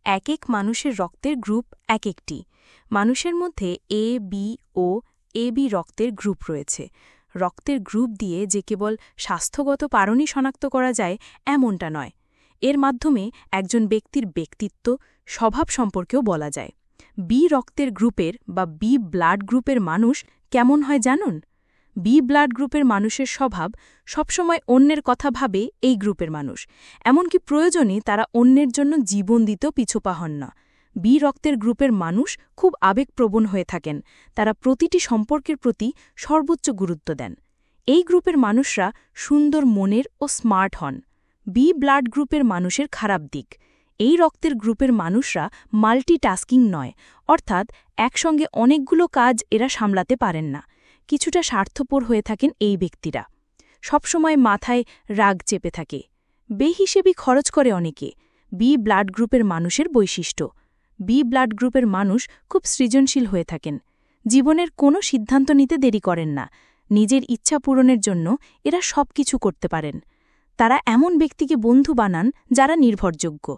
এক এক মানুষের রক্তের গ্রুপ এক একটি। মানুষের মধ্যে এ বি ও এবি রক্তের গ্রুপ রয়েছে। রক্তের গ্রুপ দিয়ে যে কেবল স্বাস্থ্যগত কারণই শনাক্ত করা যায় এমনটা নয়, এর মাধ্যমে একজন ব্যক্তির ব্যক্তিত্ব, স্বভাব সম্পর্কেও বলা যায়। বি রক্তের গ্রুপের বা বি ব্লাড গ্রুপের মানুষ কেমন হয় জানুন? বি ব্লাড গ্রুপের মানুষের স্বভাব সবসময় অন্যের কথা ভাবে এই গ্রুপের মানুষ, এমনকি প্রয়োজনে তারা অন্যের জন্য জীবন দিতেও পিছুপা হন না। বি রক্তের গ্রুপের মানুষ খুব আবেগপ্রবণ হয়ে থাকেন, তারা প্রতিটি সম্পর্কের প্রতি সর্বোচ্চ গুরুত্ব দেন। এই গ্রুপের মানুষরা সুন্দর মনের ও স্মার্ট হন। বি ব্লাড গ্রুপের মানুষের খারাপ দিক: এই রক্তের গ্রুপের মানুষরা মাল্টিটাস্কিং নয়, অর্থাৎ একসঙ্গে অনেকগুলো কাজ এরা সামলাতে পারেন না। কিছুটা স্বার্থপর হয়ে থাকেন এই ব্যক্তিরা। সবসময় মাথায় রাগ চেপে থাকে, বেহিসেবি খরচ করে অনেকে। বি ব্লাড গ্রুপের মানুষের বৈশিষ্ট্য: বি ব্লাড গ্রুপের মানুষ খুব সৃজনশীল হয়ে থাকেন, জীবনের কোনো সিদ্ধান্ত নিতে দেরি করেন না। নিজের ইচ্ছা পূরণের জন্য এরা সবকিছু করতে পারেন। তারা এমন ব্যক্তিকে বন্ধু বানান যারা নির্ভরযোগ্য।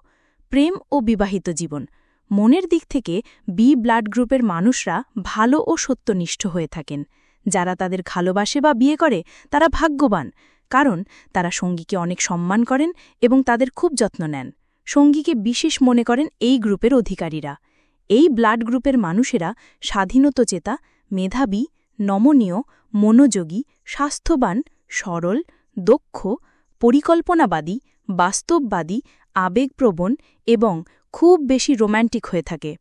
প্রেম ও বিবাহিত জীবন: মনের দিক থেকে বি ব্লাড গ্রুপের মানুষরা ভালো ও সত্যনিষ্ঠ হয়ে থাকেন। যারা তাদের ভালোবাসে বা বিয়ে করে তারা ভাগ্যবান, কারণ তারা সঙ্গীকে অনেক সম্মান করেন এবং তাদের খুব যত্ন নেন। সঙ্গীকে বিশেষ মনে করেন এই গ্রুপের অধিকারীরা। এই ব্লাড গ্রুপের মানুষেরা স্বাধীনতাচেতা, মেধাবী, নমনীয়, মনোযোগী, স্বাস্থ্যবান, সরল, দক্ষ, পরিকল্পনাবাদী, বাস্তববাদী, আবেগপ্রবণ এবং খুব বেশি রোম্যান্টিক হয়ে থাকে।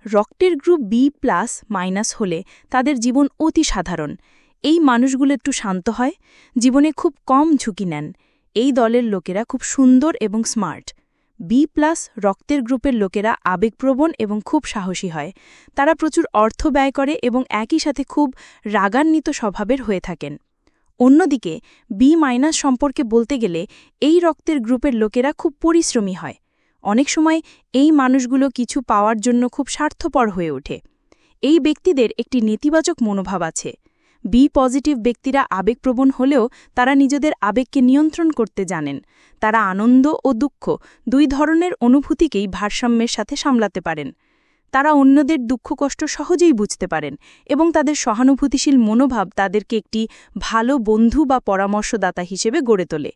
রক্তের গ্রুপ বি+- হলে তাদের জীবন অতি সাধারণ। এই মানুষগুলো একটু শান্ত হয়, জীবনে খুব কম ঝুঁকি নেন। এই দলের লোকেরা খুব সুন্দর এবং স্মার্ট। বি+ রক্তের গ্রুপের লোকেরা আবেগপ্রবণ এবং খুব সাহসী হয়। তারা প্রচুর অর্থ ব্যয় করে এবং একই সাথে খুব রাগান্বিত স্বভাবের হয়ে থাকেন। অন্যদিকে বি- সম্পর্কে বলতে গেলে এই রক্তের গ্রুপের লোকেরা খুব পরিশ্রমী হয়। অনেক সময় এই মানুষগুলো কিছু পাওয়ার জন্য খুব স্বার্থপর হয়ে ওঠে। এই ব্যক্তিদের একটি নেতিবাচক মনোভাব আছে। বি পজিটিভ ব্যক্তিরা আবেগপ্রবণ হলেও তারা নিজেদের আবেগকে নিয়ন্ত্রণ করতে জানেন। তারা আনন্দ ও দুঃখ দুই ধরনের অনুভূতিকেই ভারসাম্যের সাথে সামলাতে পারেন। তারা অন্যদের দুঃখ কষ্ট সহজেই বুঝতে পারেন এবং তাদের সহানুভূতিশীল মনোভাব তাদেরকে একটি ভালো বন্ধু বা পরামর্শদাতা হিসেবে গড়ে তোলে।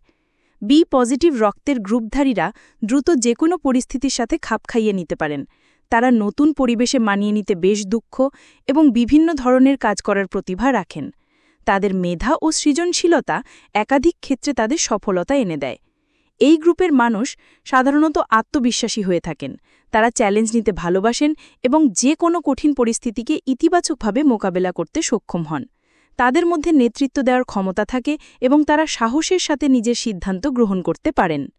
বি পজিটিভ রক্তের গ্রুপধারীরা দ্রুত যে কোনো পরিস্থিতির সাথে খাপ খাইয়ে নিতে পারেন। তারা নতুন পরিবেশে মানিয়ে নিতে বেশ দক্ষ এবং বিভিন্ন ধরনের কাজ করার প্রতিভা রাখেন। তাদের মেধা ও সৃজনশীলতা একাধিক ক্ষেত্রে তাদের সফলতা এনে দেয়। এই গ্রুপের মানুষ সাধারণত আত্মবিশ্বাসী হয়ে থাকেন। তারা চ্যালেঞ্জ নিতে ভালোবাসেন এবং যে কোনো কঠিন পরিস্থিতিকে ইতিবাচকভাবে মোকাবেলা করতে সক্ষম হন। তাদের মধ্যে নেতৃত্ব দেওয়ার ক্ষমতা থাকে এবং তারা সাহসের সাথে নিজের সিদ্ধান্ত গ্রহণ করতে পারেন।